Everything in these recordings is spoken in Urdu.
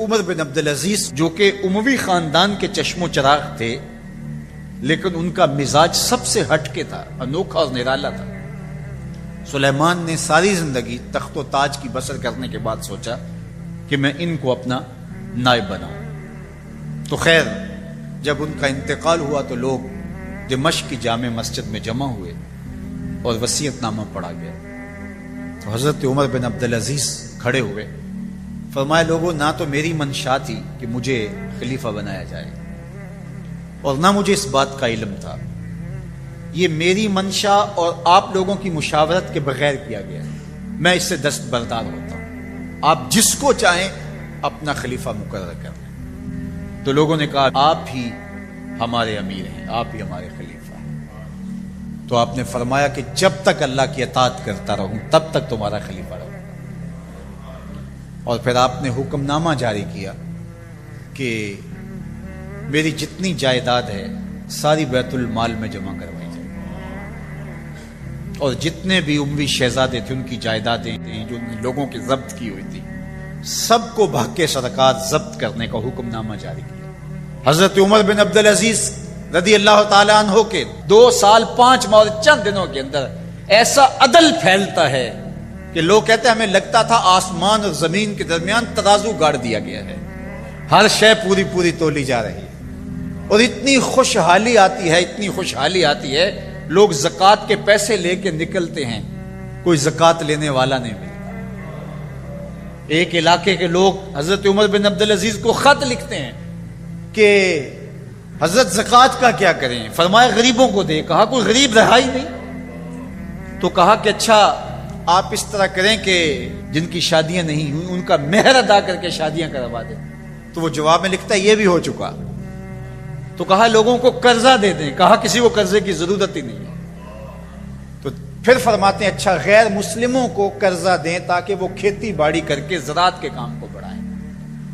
عمر بن عبدالعزیز جو کہ اموی خاندان کے چشم و چراغ تھے، لیکن ان کا مزاج سب سے ہٹ کے تھا، انوکھا اور نرالا تھا۔ سلیمان نے ساری زندگی تخت و تاج کی بسر کرنے کے بعد سوچا کہ میں ان کو اپنا نائب بناؤں۔ تو خیر جب ان کا انتقال ہوا تو لوگ دمشق کی جامع مسجد میں جمع ہوئے اور وصیت نامہ پڑھا گیا۔ تو حضرت عمر بن عبدالعزیز کھڑے ہوئے، فرمایا لوگوں، نہ تو میری منشا تھی کہ مجھے خلیفہ بنایا جائے اور نہ مجھے اس بات کا علم تھا، یہ میری منشا اور آپ لوگوں کی مشاورت کے بغیر کیا گیا ہے، میں اس سے دستبردار ہوتا ہوں، آپ جس کو چاہیں اپنا خلیفہ مقرر کر لیں۔ تو لوگوں نے کہا آپ ہی ہمارے امیر ہیں، آپ ہی ہمارے خلیفہ ہیں۔ تو آپ نے فرمایا کہ جب تک اللہ کی اطاعت کرتا رہوں تب تک تمہارا خلیفہ رہوں۔ اور پھر آپ نے حکم نامہ جاری کیا کہ میری جتنی جائیداد ہے ساری بیت المال میں جمع کروائی جائے، اور جتنے بھی اموی شہزادے تھے ان کی جائیدادیں تھیں جو لوگوں کی ضبط کی ہوئی تھی، سب کو بحق سرکار ضبط کرنے کا حکم نامہ جاری کیا۔ حضرت عمر بن عبدالعزیز رضی اللہ تعالیٰ عنہ کے 2 سال 5 ماہ اور چند دنوں کے اندر ایسا عدل پھیلتا ہے کہ لوگ کہتے ہیں ہمیں لگتا تھا آسمان اور زمین کے درمیان ترازو گاڑ دیا گیا ہے، ہر شے پوری تولی جا رہی ہے، اور اتنی خوشحالی آتی ہے، اتنی خوشحالی آتی ہے، لوگ زکوٰۃ کے پیسے لے کے نکلتے ہیں، کوئی زکوٰۃ لینے والا نہیں ملتا۔ ایک علاقے کے لوگ حضرت عمر بن عبدالعزیز کو خط لکھتے ہیں کہ حضرت زکوٰۃ کا کیا کریں؟ فرمایا غریبوں کو دے۔ کہا کوئی غریب رہا ہی نہیں، تو کہا کہ اچھا آپ اس طرح کریں کہ جن کی شادیاں نہیں ہوئی ان کا مہر ادا کر کے شادیاں کروا دیں۔ تو وہ جواب میں لکھتا ہے یہ بھی ہو چکا۔ تو کہا لوگوں کو قرضہ دے دیں۔ کہا کسی کو قرضے کی ضرورت ہی نہیں ہے۔ تو پھر فرماتے ہیں اچھا غیر مسلموں کو قرضہ دیں تاکہ وہ کھیتی باڑی کر کے زراعت کے کام کو بڑھائیں۔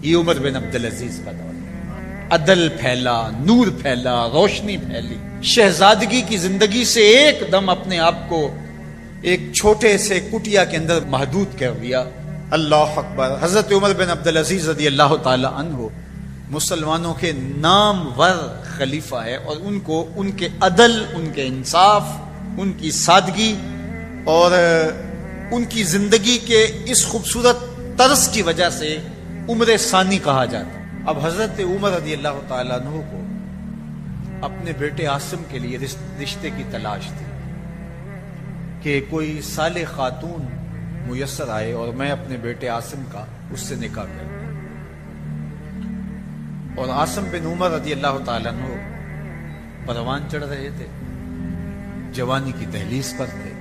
یہ عمر بن عبدالعزیز کا دور ہے۔ عدل پھیلا، نور پھیلا، روشنی پھیلی۔ شہزادگی کی زندگی سے ایک دم اپنے آپ کو ایک چھوٹے سے کٹیا کے اندر محدود کر دیا۔ اللہ اکبر۔ حضرت عمر بن عبدالعزیز رضی اللہ تعالی عنہ مسلمانوں کے نامور خلیفہ ہے، اور ان کو ان کے عدل، ان کے انصاف، ان کی سادگی اور ان کی زندگی کے اس خوبصورت طرز کی وجہ سے عمر ثانی کہا جاتا ہے۔ اب حضرت عمر رضی اللہ تعالیٰ عنہ کو اپنے بیٹے عاصم کے لیے رشتے کی تلاش تھی کہ کوئی صالح خاتون میسر آئے اور میں اپنے بیٹے عاصم کا اس سے نکاح کروں۔ اور عاصم بن عمر رضی اللہ تعالیٰ عنہ پروان چڑھ رہے تھے، جوانی کی دہلیز پر تھے۔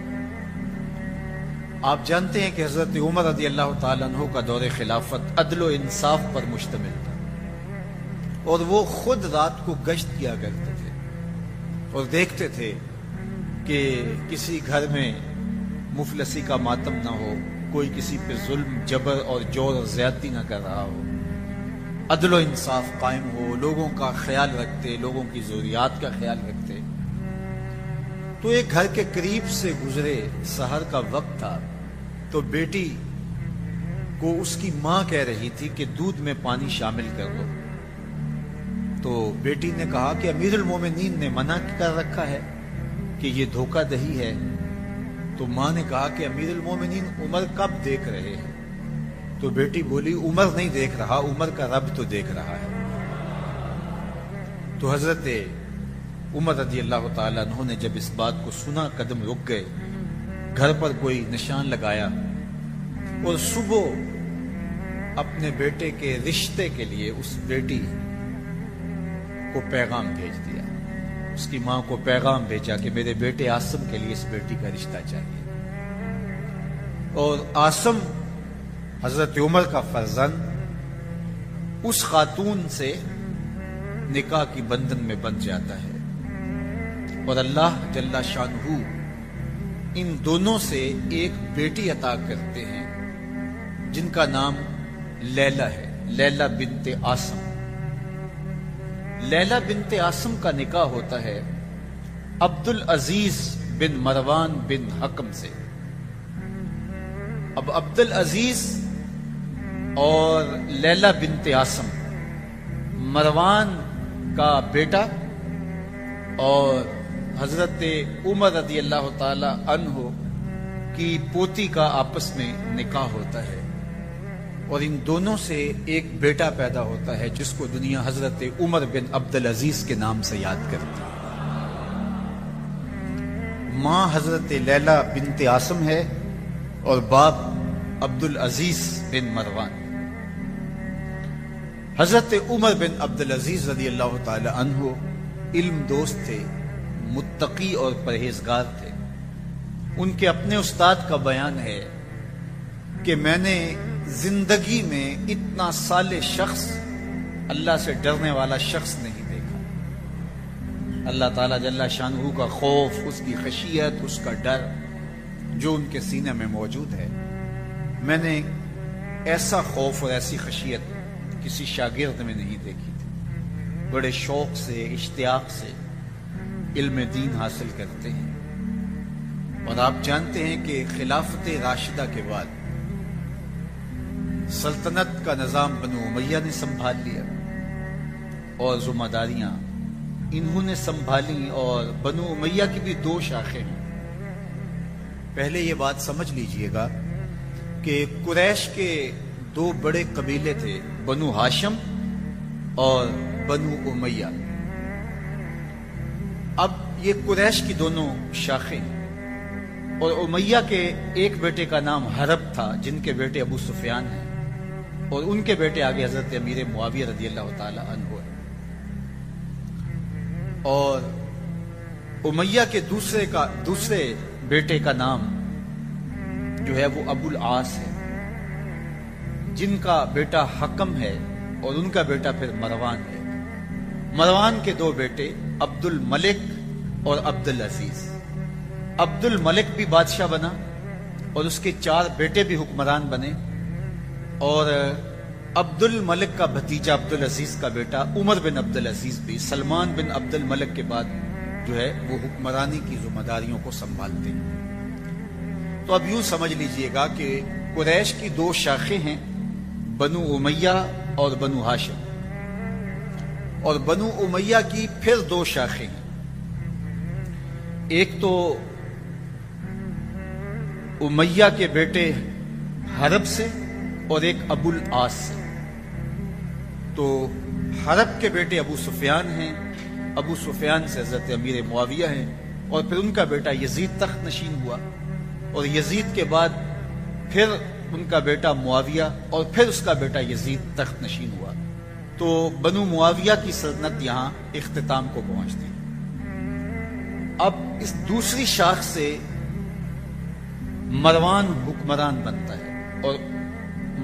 آپ جانتے ہیں کہ حضرت عمر رضی اللہ تعالیٰ عنہ کا دور خلافت عدل و انصاف پر مشتمل تھا، اور وہ خود رات کو گشت کیا کرتے تھے اور دیکھتے تھے کہ کسی گھر میں مفلسی کا ماتم نہ ہو، کوئی کسی پہ ظلم، جبر اور جور اور زیادتی نہ کر رہا ہو، عدل و انصاف قائم ہو، لوگوں کا خیال رکھتے، لوگوں کی ضروریات کا خیال رکھتے۔ تو ایک گھر کے قریب سے گزرے، سحر کا وقت تھا، تو بیٹی کو اس کی ماں کہہ رہی تھی کہ دودھ میں پانی شامل کر دو۔ تو بیٹی نے کہا کہ امیر المومنین نے منع کر رکھا ہے کہ یہ دھوکہ دہی ہے۔ تو ماں نے کہا کہ امیر المومنین عمر کب دیکھ رہے ہیں؟ تو بیٹی بولی عمر نہیں دیکھ رہا، عمر کا رب تو دیکھ رہا ہے۔ تو حضرت عمر رضی اللہ تعالیٰ عنہ نے جب اس بات کو سنا قدم رک گئے، گھر پر کوئی نشان لگایا اور صبح اپنے بیٹے کے رشتے کے لیے اس بیٹی کو پیغام بھیج دیا، اس کی ماں کو پیغام بھیجا کہ میرے بیٹے عاصم کے لیے اس بیٹی کا رشتہ چاہیے۔ اور عاصم حضرت عمر کا فرزند اس خاتون سے نکاح کی بندھن میں بندھ جاتا ہے، اور اللہ جل شانہ ان دونوں سے ایک بیٹی عطا کرتے ہیں جن کا نام لیلہ ہے، لیلہ بنت عاصم۔ لیلہ بنت عاصم کا نکاح ہوتا ہے عبدالعزیز بن مروان بن حکم سے۔ اب عبدالعزیز اور لیلہ بنت عاصم مروان کا بیٹا اور حضرت عمر رضی اللہ تعالی عنہ کی پوتی کا آپس میں نکاح ہوتا ہے، اور ان دونوں سے ایک بیٹا پیدا ہوتا ہے جس کو دنیا حضرت عمر بن عبدالعزیز کے نام سے یاد کرتی ہے۔ ماں حضرت لیلہ بنت عاصم ہے اور باپ عبدالعزیز بن مروان۔ حضرت عمر بن عبدالعزیز رضی اللہ تعالی عنہ علم دوست تھے، متقی اور پرہیزگار تھے۔ ان کے اپنے استاد کا بیان ہے کہ میں نے زندگی میں اتنا صالح شخص، اللہ سے ڈرنے والا شخص نہیں دیکھا۔ اللہ تعالیٰ جل شانہ کا خوف، اس کی خشیت، اس کا ڈر جو ان کے سینے میں موجود ہے، میں نے ایسا خوف اور ایسی خشیت کسی شاگرد میں نہیں دیکھی تھی۔ بڑے شوق سے، اشتیاق سے علم دین حاصل کرتے ہیں، اور آپ جانتے ہیں کہ خلافت راشدہ کے بعد سلطنت کا نظام بنو امیہ نے سنبھال لیا اور ذمہ داریاں انہوں نے سنبھالی، اور بنو امیہ کی بھی دو شاخیں ہیں۔ پہلے یہ بات سمجھ لیجئے گا کہ قریش کے دو بڑے قبیلے تھے، بنو ہاشم اور بنو امیہ۔ اب یہ قریش کی دونوں شاخیں ہیں، اور امیہ کے ایک بیٹے کا نام حرب تھا جن کے بیٹے ابو سفیان ہیں، اور ان کے بیٹے آگے حضرت امیر معاویہ رضی اللہ تعالی عنہ ہے۔ اور امیہ کے دوسرے بیٹے کا نام جو ہے وہ ابو العاص ہے، جن کا بیٹا حکم ہے اور ان کا بیٹا پھر مروان ہے۔ مروان کے دو بیٹے عبد الملک اور عبد العزیز۔ عبد الملک بھی بادشاہ بنا اور اس کے 4 بیٹے بھی حکمران بنے، اور عبد الملک کا بھتیجا عبد العزیز کا بیٹا عمر بن عبد العزیز بھی سلمان بن عبد الملک کے بعد جو ہے وہ حکمرانی کی ذمہ داریوں کو سنبھالتے ہیں۔ تو اب یوں سمجھ لیجئے گا کہ قریش کی 2 شاخیں ہیں، بنو امیہ اور بنو ہاشم، اور بنو امیہ کی پھر 2 شاخیں ہیں، ایک تو امیہ کے بیٹے حرب سے اور ایک ابو العاص سے۔ تو حرب کے بیٹے ابو سفیان ہیں، ابو سفیان سے حضرت امیر معاویہ ہیں، اور پھر ان کا بیٹا یزید تخت نشین ہوا، اور یزید کے بعد پھر ان کا بیٹا معاویہ، اور پھر اس کا بیٹا یزید تخت نشین ہوا۔ تو بنو معاویہ کی سلطنت یہاں اختتام کو پہنچتی۔ اب اس دوسری شاخ سے مروان حکمران بنتا ہے، اور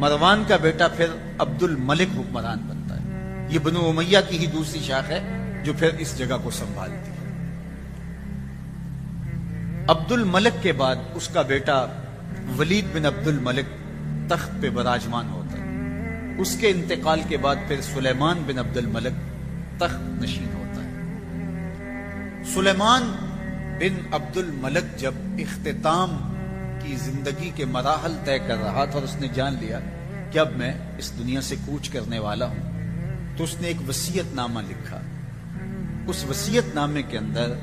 مروان کا بیٹا پھر عبد الملک حکمران بنتا ہے۔ یہ بنو امیہ کی ہی دوسری شاخ ہے جو پھر اس جگہ کو سنبھالتی ہے۔ عبد الملک کے بعد اس کا بیٹا ولید بن عبد الملک تخت پہ براجمان ہوتا ہے۔ اس کے انتقال کے بعد پھر سلیمان بن عبد الملک تخت نشین ہوتا ہے۔ سلیمان بن عبد الملک جب اختتام کی زندگی کے مراحل طے کر رہا تھا اور اس نے جان لیا کہ اب میں اس دنیا سے کوچ کرنے والا ہوں، تو اس نے ایک وصیت نامہ لکھا۔ اس وصیت نامے کے اندر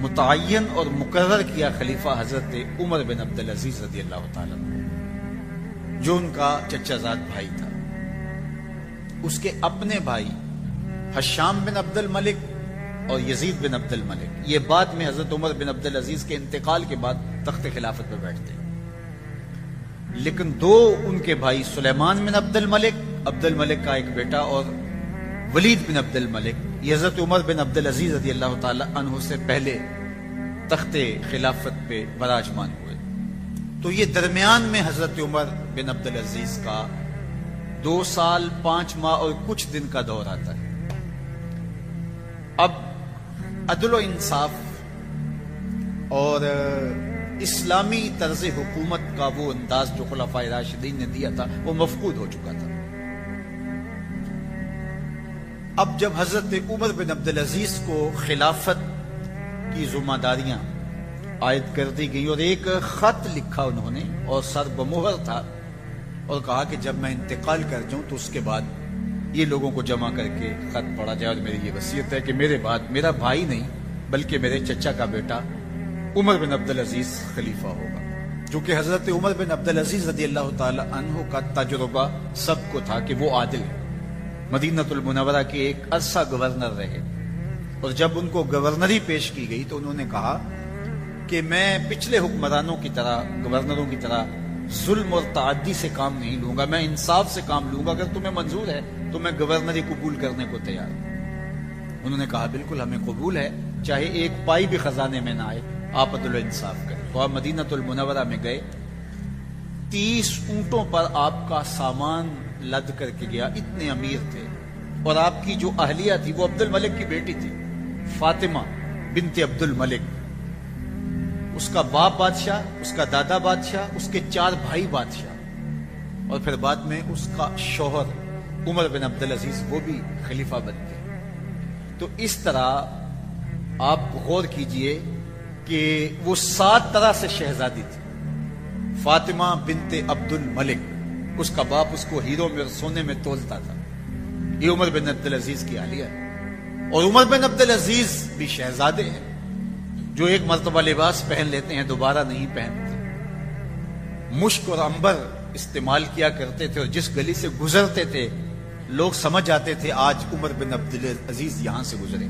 متعین اور مقرر کیا خلیفہ حضرت عمر بن عبدالعزیز رضی اللہ تعالیٰ عنہ، جو ان کا چچا زاد بھائی تھا۔ اس کے اپنے بھائی ہشام بن عبد الملک اور یزید بن عبد الملک، یہ بعد میں حضرت عمر بن عبدالعزیز کے انتقال کے بعد تخت خلافت پر بیٹھتے ہیں، لیکن 2 ان کے بھائی سلیمان بن عبد الملک کا ایک بیٹا، اور ولید بن عبد الملک، یہ حضرت عمر بن عبدالعزیز رضی اللہ تعالی عنہ سے پہلے تخت خلافت پہ براجمان ہوئے۔ تو یہ درمیان میں حضرت عمر بن عبدالعزیز کا 2 سال 5 ماہ اور کچھ دن کا دور آتا ہے۔ اب عدل و انصاف اور اسلامی طرز حکومت کا وہ انداز جو خلفائے راشدین نے دیا تھا وہ مفقود ہو چکا تھا۔ اب جب حضرت عمر بن عبدالعزیز کو خلافت کی ذمہ داریاں عائد کر دی گئی، اور ایک خط لکھا انہوں نے اور سر بمہر تھا اور کہا کہ جب میں انتقال کر جاؤں تو اس کے بعد یہ لوگوں کو جمع کر کے خط پڑھا جائے، اور میری یہ وصیت ہے کہ میرے بعد میرا بھائی نہیں بلکہ میرے چچا کا بیٹا عمر بن عبدالعزیز خلیفہ ہوگا، جو کہ حضرت عمر بن عبدالعزیز رضی اللہ تعالی عنہ کا تجربہ سب کو تھا کہ وہ عادل ہے، مدینہ المنورہ کے ایک عرصہ گورنر رہے، اور جب ان کو گورنری پیش کی گئی تو انہوں نے کہا کہ میں پچھلے حکمرانوں کی طرح، گورنروں کی طرح ظلم اور تعدی سے کام نہیں لوں گا، میں انصاف سے کام لوں گا، اگر تمہیں منظور ہے تو میں گورنری قبول کرنے کو تیار ہوں۔ انہوں نے کہا بالکل ہمیں قبول ہے، چاہے ایک پائی بھی خزانے میں نہ آئے، آپ عدل و انصاف کریں۔ تو آپ مدینہ المنورہ میں گئے، 30 اونٹوں پر آپ کا سامان لد کر کے گیا، اتنے امیر تھے، اور آپ کی جو اہلیہ تھی وہ عبد الملک کی بیٹی تھی، فاطمہ بنت عبد الملک، اس کا باپ بادشاہ، اس کا دادا بادشاہ، اس کے 4 بھائی بادشاہ، اور پھر بعد میں اس کا شوہر عمر بن عبدالعزیز وہ بھی خلیفہ بنتے۔ تو اس طرح آپ غور کیجئے کہ وہ 7 طرح سے شہزادی تھی۔ فاطمہ بنت عبد الملک، اس کا باپ اس کو ہیروں میں اور سونے میں تولتا تھا، یہ عمر بن عبدالعزیز کی اہلیہ ہے، اور عمر بن عبدالعزیز بھی شہزادے ہیں جو ایک مرتبہ لباس پہن لیتے ہیں دوبارہ نہیں پہنتے، مشک اور عنبر استعمال کیا کرتے تھے، اور جس گلی سے گزرتے تھے لوگ سمجھ جاتے تھے آج عمر بن عبدالعزیز یہاں سے گزرے،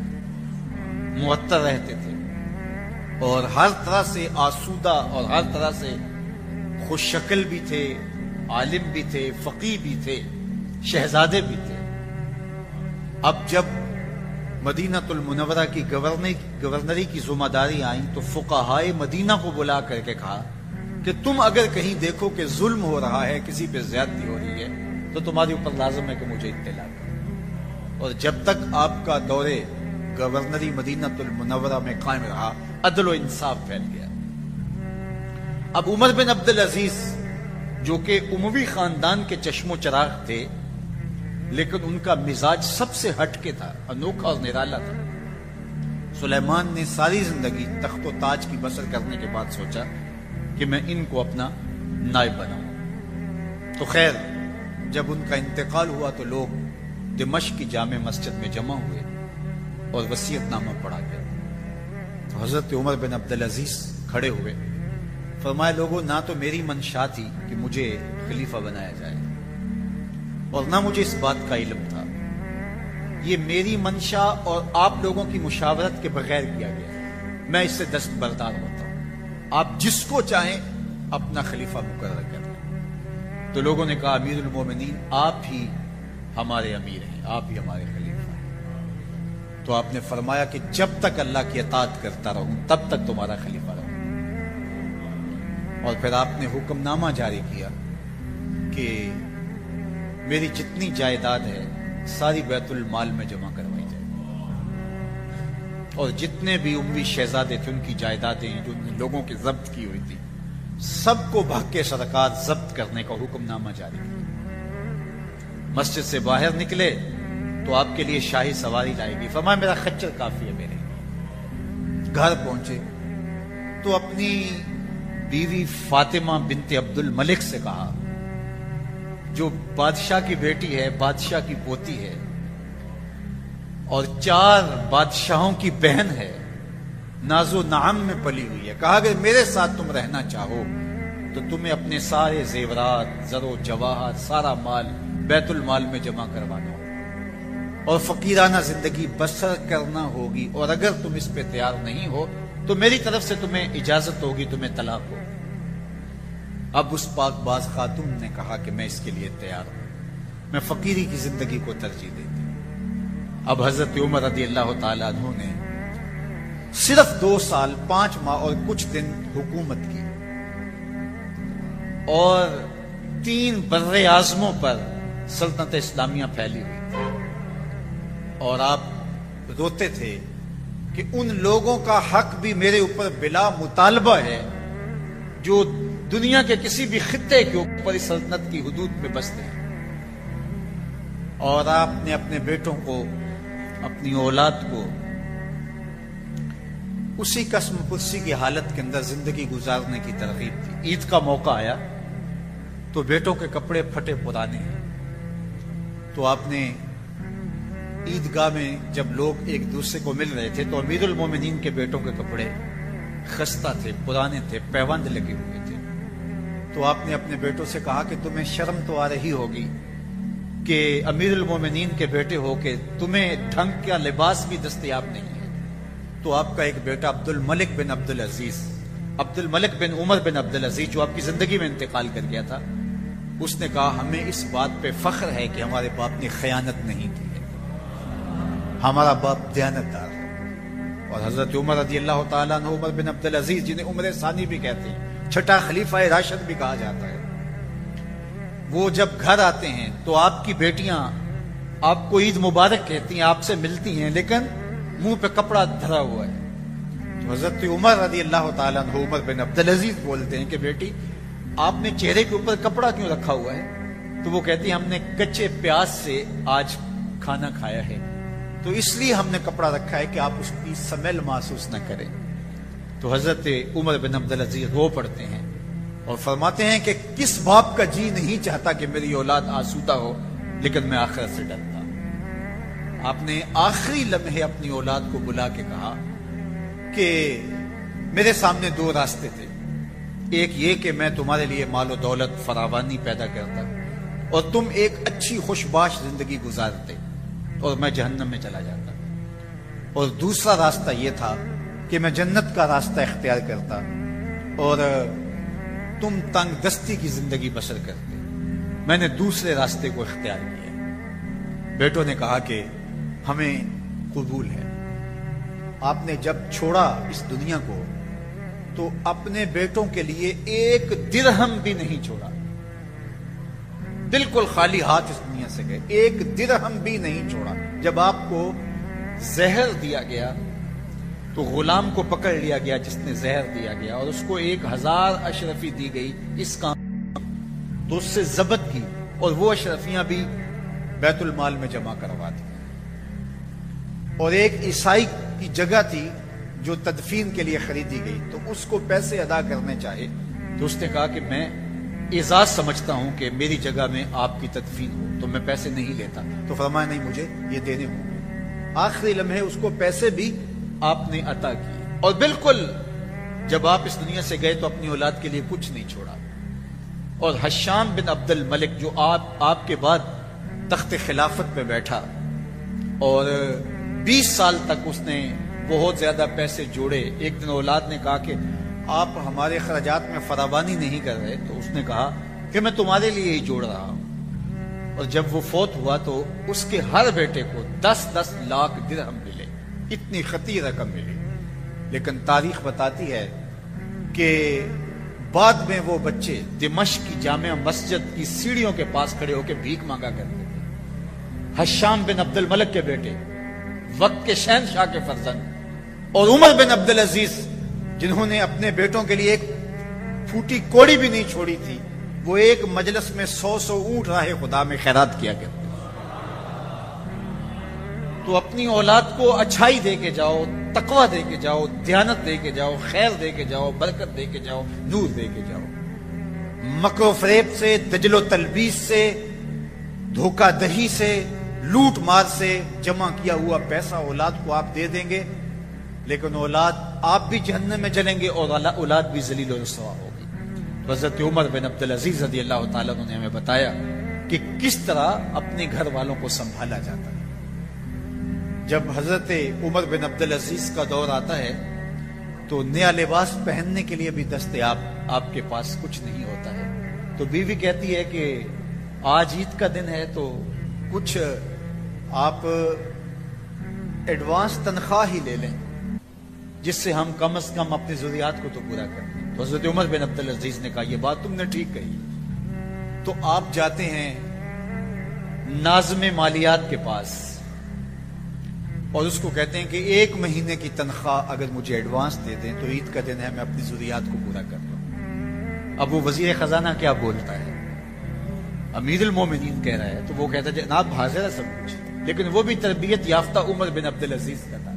معطر رہتے تھے، اور ہر طرح سے آسودہ اور ہر طرح سے خوش شکل بھی تھے، عالم بھی تھے، فقیہ بھی تھے، شہزادے بھی تھے۔ اب جب مدینہ المنورہ کی گورنری کی ذمہ داری آئی تو فقہائے مدینہ کو بلا کر کے کہا کہ تم اگر کہیں دیکھو کہ ظلم ہو رہا ہے، کسی پہ زیادتی ہو رہی ہے، تو تمہارے اوپر لازم ہے کہ مجھے اطلاع کرو۔ اور جب تک آپ کا دورے گورنری مدینہ المنورہ میں قائم رہا، عدل و انصاف پھیل گیا۔ اب عمر بن عبدالعزیز جو کہ اموی خاندان کے چشم و چراغ تھے، لیکن ان کا مزاج سب سے ہٹ کے تھا، انوکھا اور نرالا تھا۔ سلیمان نے ساری زندگی تخت و تاج کی بسر کرنے کے بعد سوچا کہ میں ان کو اپنا نائب بناؤں۔ تو خیر جب ان کا انتقال ہوا تو لوگ دمشق کی جامع مسجد میں جمع ہوئے اور وصیت نامہ پڑھا گیا۔ تو حضرت عمر بن عبدالعزیز کھڑے ہوئے، فرمایا لوگوں، نہ تو میری منشا تھی کہ مجھے خلیفہ بنایا جائے، اور نہ مجھے اس بات کا علم تھا، یہ میری منشا اور آپ لوگوں کی مشاورت کے بغیر کیا گیا، میں اس سے دستبردار ہوتا ہوں، آپ جس کو چاہیں اپنا خلیفہ مقرر کریں۔ تو لوگوں نے کہا امیر المومنین آپ ہی ہمارے امیر ہیں، آپ ہی ہمارے خلیفہ ہیں۔ تو آپ نے فرمایا کہ جب تک اللہ کی اطاعت کرتا رہوں تب تک تمہارا خلیفہ رہوں۔ اور پھر آپ نے حکم نامہ جاری کیا کہ میری جتنی جائیداد ہے ساری بیت المال میں جمع کروائی جائے، اور جتنے بھی اموی شہزادے تھے ان کی جائیدادیں جو لوگوں کی ضبط کی ہوئی تھی سب کو بھگ کے سرکار ضبط کرنے کا حکم نامہ جاری کیا۔ مسجد سے باہر نکلے تو آپ کے لیے شاہی سواری لائے گی، فرمایا میرا خچر کافی ہے میرے۔ گھر پہنچے تو اپنی بیوی فاطمہ بنت عبد الملک سے کہا، جو بادشاہ کی بیٹی ہے، بادشاہ کی پوتی ہے، اور 4 بادشاہوں کی بہن ہے، ناز و نعم میں پلی ہوئی ہے، کہا اگر میرے ساتھ تم رہنا چاہو تو تمہیں اپنے سارے زیورات، زر و جواہر، سارا مال بیت المال میں جمع کروانا ہوگا اور فقیرانہ زندگی بسر کرنا ہوگی، اور اگر تم اس پہ تیار نہیں ہو تو میری طرف سے تمہیں اجازت ہوگی، تمہیں طلاق ہوگی۔ اب اس پاک باز خاتون نے کہا کہ میں اس کے لیے تیار ہوں، میں فقیری کی زندگی کو ترجیح دیتی ہوں۔ اب حضرت عمر رضی اللہ تعالیٰ عنہ نے صرف 2 سال 5 ماہ اور کچھ دن حکومت کی، اور 3 بر اعظموں پر سلطنت اسلامیہ پھیلی ہوئی تھی، اور آپ روتے تھے کہ ان لوگوں کا حق بھی میرے اوپر بلا مطالبہ ہے جو دنیا کے کسی بھی خطے کے اوپر اس سلطنت کی حدود میں بستے ہیں۔ اور آپ نے اپنے بیٹوں کو، اپنی اولاد کو اسی قسم پرسی کی حالت کے اندر زندگی گزارنے کی ترغیب دی۔ عید کا موقع آیا تو بیٹوں کے کپڑے پھٹے پرانے ہیں. تو آپ نے عیدگاہ میں جب لوگ ایک دوسرے کو مل رہے تھے تو امیر المومنین کے بیٹوں کے کپڑے خستہ تھے, پرانے تھے, پیوند لگے ہوئے تھے. تو آپ نے اپنے بیٹوں سے کہا کہ تمہیں شرم تو آ رہی ہوگی کہ امیر المومنین کے بیٹے ہو کے تمہیں ڈھنگ کا لباس بھی دستیاب نہیں ہے. تو آپ کا ایک بیٹا عبد الملک بن عبد العزیز جو آپ کی زندگی میں انتقال کر گیا تھا, اس نے کہا ہمیں اس بات پہ فخر ہے کہ ہمارے باپ نے خیانت نہیں کی ہے, ہمارا باپ دیانتدار ہے. اور حضرت عمر رضی اللہ تعالیٰ عنہ, عمر بن عبد العزیز جنہیں عمر ثانی بھی کہتے ہیں, چھٹا خلیفہ راشد بھی کہا جاتا ہے, وہ جب گھر آتے ہیں تو آپ کی بیٹیاں آپ کو عید مبارک کہتی ہیں, آپ سے ملتی ہیں, لیکن منہ پہ کپڑا دھرا ہوا ہے. تو حضرت عمر رضی اللہ تعالیٰ عنہ عمر بن عبد العزیز بولتے ہیں کہ بیٹی آپ نے چہرے کے اوپر کپڑا کیوں رکھا ہوا ہے؟ تو وہ کہتی ہیں ہم نے کچے پیاز سے آج کھانا کھایا ہے, تو اس لیے ہم نے کپڑا رکھا ہے کہ آپ اس کی سمیل محسوس نہ کریں. تو حضرت عمر بن عبد العزیز رو پڑتے ہیں اور فرماتے ہیں کہ کس باپ کا جی نہیں چاہتا کہ میری اولاد آسودہ ہو, لیکن میں آخرت سے ڈرتا. آپ نے آخری لمحے اپنی اولاد کو بلا کے کہا کہ میرے سامنے دو راستے تھے, ایک یہ کہ میں تمہارے لیے مال و دولت فراوانی پیدا کرتا اور تم ایک اچھی خوشباش زندگی گزارتے اور میں جہنم میں چلا جاتا, اور دوسرا راستہ یہ تھا کہ میں جنت کا راستہ اختیار کرتا اور تم تنگ دستی کی زندگی بسر کرتے. میں نے دوسرے راستے کو اختیار کیا. بیٹوں نے کہا کہ ہمیں قبول ہے. آپ نے جب چھوڑا اس دنیا کو تو اپنے بیٹوں کے لیے ایک درہم بھی نہیں چھوڑا, بالکل خالی ہاتھ اس دنیا سے گئے, ایک درہم بھی نہیں چھوڑا. جب آپ کو زہر دیا گیا تو غلام کو پکڑ لیا گیا جس نے زہر دیا گیا, اور اس کو 1000 اشرفی دی گئی اس کام, تو اس سے ضبط کی اور وہ اشرفیاں بھی بیت المال میں جمع کروا دی. اور ایک عیسائی کی جگہ تھی جو تدفین کے لیے خریدی گئی, تو اس کو پیسے ادا کرنے چاہے تو اس نے کہا کہ میں اعزاز سمجھتا ہوں کہ میری جگہ میں آپ کی تدفین ہو, تو میں پیسے نہیں لیتا. تو فرمایا نہیں, مجھے یہ دینے ہوں گے. آخری لمحے اس کو پیسے بھی آپ نے عطا کیے, اور بالکل جب آپ اس دنیا سے گئے تو اپنی اولاد کے لیے کچھ نہیں چھوڑا. اور حشام بن عبد الملک جو آپ کے بعد تخت خلافت پہ بیٹھا اور 20 سال تک اس نے بہت زیادہ پیسے جوڑے, ایک دن اولاد نے کہا کہ آپ ہمارے خراجات میں فراوانی نہیں کر رہے, تو اس نے کہا کہ میں تمہارے لیے ہی جوڑ رہا ہوں. اور جب وہ فوت ہوا تو اس کے ہر بیٹے کو 10-10 لاکھ درہم ملے, اتنی خطیر رقم ملی. لیکن تاریخ بتاتی ہے کہ بعد میں وہ بچے دمشق کی جامع مسجد کی سیڑھیوں کے پاس کھڑے ہو کے بھیک مانگا کرتے تھے. حشام بن عبد الملک کے بیٹے, وقت کے شہنشاہ کے فرزند, اور عمر بن عبد العزیز جنہوں نے اپنے بیٹوں کے لیے ایک پھوٹی کوڑی بھی نہیں چھوڑی تھی, وہ ایک مجلس میں 100 اونٹ راہ خدا میں خیرات کیا کرتے. تو اپنی اولاد کو اچھائی دے کے جاؤ, تقوی دے کے جاؤ, دیانت دے کے جاؤ, خیر دے کے جاؤ, برکت دے کے جاؤ, نور دے کے جاؤ. مکر و فریب سے, دجل و تلبیس سے, دھوکہ دہی سے, لوٹ مار سے جمع کیا ہوا پیسہ اولاد کو آپ دے دیں گے, لیکن اولاد آپ بھی جہنم میں جلیں گے اور اولاد بھی ذلیل و رسوا ہوگی. حضرت عمر بن عبد العزیز رضی اللہ تعالیٰ عنہ نے ہمیں بتایا کہ کس طرح اپنے گھر والوں کو سنبھالا جاتا ہے. جب حضرت عمر بن عبد العزیز کا دور آتا ہے تو نیا لباس پہننے کے لیے بھی دستیاب آپ کے پاس کچھ نہیں ہوتا ہے. تو بیوی کہتی ہے کہ آج عید کا دن ہے تو کچھ آپ ایڈوانس تنخواہ ہی لے لیں جس سے ہم کم از کم اپنی ضروریات کو تو پورا کریں. تو حضرت عمر بن عبد العزیز نے کہا یہ بات تم نے ٹھیک کہی. تو آپ جاتے ہیں ناظم مالیات کے پاس اور اس کو کہتے ہیں کہ 1 مہینے کی تنخواہ اگر مجھے ایڈوانس دے دیں تو عید کا دن ہے, میں اپنی ضروریات کو پورا کر لوں. اب وہ وزیر خزانہ کیا بولتا ہے, امیر المومنین کہہ رہا ہے, تو وہ کہتا ہے جناب حاضر ہے سب کچھ, لیکن وہ بھی تربیت یافتہ عمر بن عبد العزیز کا تھا.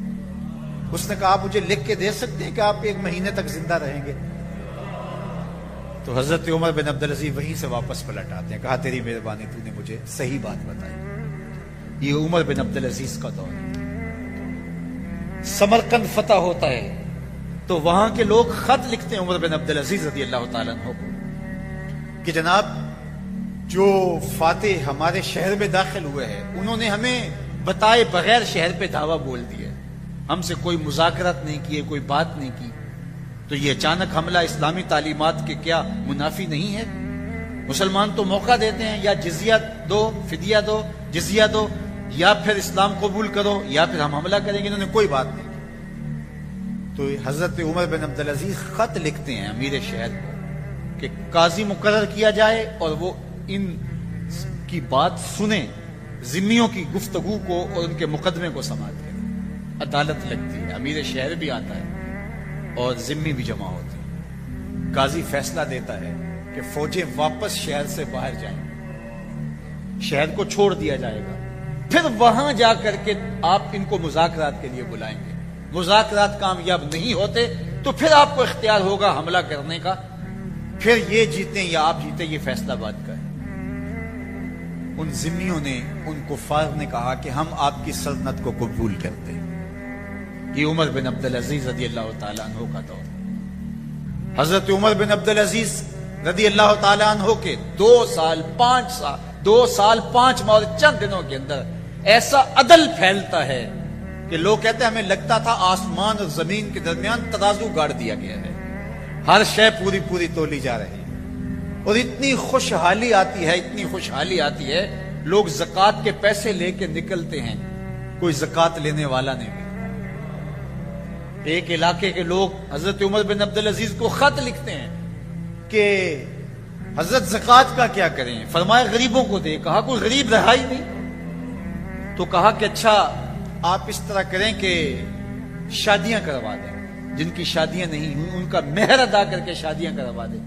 اس نے کہا آپ مجھے لکھ کے دے سکتے ہیں کہ آپ 1 مہینے تک زندہ رہیں گے؟ تو حضرت عمر بن عبدالعزیز وہیں سے واپس پلٹ آتے ہیں، کہا تیری مہربانی، تو نے مجھے صحیح بات بتائی۔ یہ عمر بن عبدالعزیز کا دور ہے۔ سمرقند فتح ہوتا ہے تو وہاں کے لوگ خط لکھتے ہیں عمر بن عبدالعزیز رضی اللہ تعالیٰ عنہ کو کہ جناب جو فاتح ہمارے شہر میں داخل ہوئے ہیں انہوں نے ہمیں بتائے بغیر شہر پہ دھاوا بول دیا، ہم سے کوئی مذاکرات نہیں کیے، کوئی بات نہیں کی، تو یہ اچانک حملہ اسلامی تعلیمات کے کیا منافی نہیں ہے؟ مسلمان تو موقع دیتے ہیں، یا جزیہ دو، فدیہ دو، جزیہ دو، یا پھر اسلام قبول کرو یا پھر ہم حملہ کریں گے۔ انہوں نے کوئی بات نہیں کی۔ تو حضرت عمر بن عبدالعزیز خط لکھتے ہیں امیر شہر کو کہ قاضی مقرر کیا جائے اور وہ ان کی بات سنیں، ذمیوں کی گفتگو کو اور ان کے مقدمے کو سماعت کریں۔ عدالت لگتی ہے، امیر شہر بھی آتا ہے اور ذمی بھی جمع ہوتے ہیں۔ قاضی فیصلہ دیتا ہے کہ فوجیں واپس شہر سے باہر جائیں، شہر کو چھوڑ دیا جائے گا، پھر وہاں جا کر کے آپ ان کو مذاکرات کے لیے بلائیں گے، مذاکرات کامیاب نہیں ہوتے تو پھر آپ کو اختیار ہوگا حملہ کرنے کا، پھر یہ جیتیں یا آپ جیتیں، یہ فیصلہ بات کا ہے۔ ان ذمیوں نے، ان کفار نے کہا کہ ہم آپ کی سلطنت کو قبول کرتے ہیں۔ یہ عمر بن عبدالعزیز رضی اللہ تعالیٰ عنہ کا دور۔ حضرت عمر بن عبدالعزیز رضی اللہ تعالیٰ عنہ کے 2 سال 5 ماہ اور چند دنوں کے اندر ایسا عدل پھیلتا ہے کہ لوگ کہتے ہیں ہمیں لگتا تھا آسمان اور زمین کے درمیان ترازو گاڑ دیا گیا ہے، ہر شے پوری تولی جا رہی ہے، اور اتنی خوشحالی آتی ہے، لوگ زکوٰۃ کے پیسے لے کے نکلتے ہیں، کوئی زکوٰۃ لینے والا نہیں ملتا۔ ایک علاقے کے لوگ حضرت عمر بن عبدالعزیز کو خط لکھتے ہیں کہ حضرت زکوٰۃ کا کیا کریں؟ فرمایا غریبوں کو دے۔ کہا کوئی غریب رہا ہی نہیں، تو کہا کہ اچھا آپ اس طرح کریں کہ شادیاں کروا دیں، جن کی شادیاں نہیں ہوئی ان کا مہر ادا کر کے شادیاں کروا دیں۔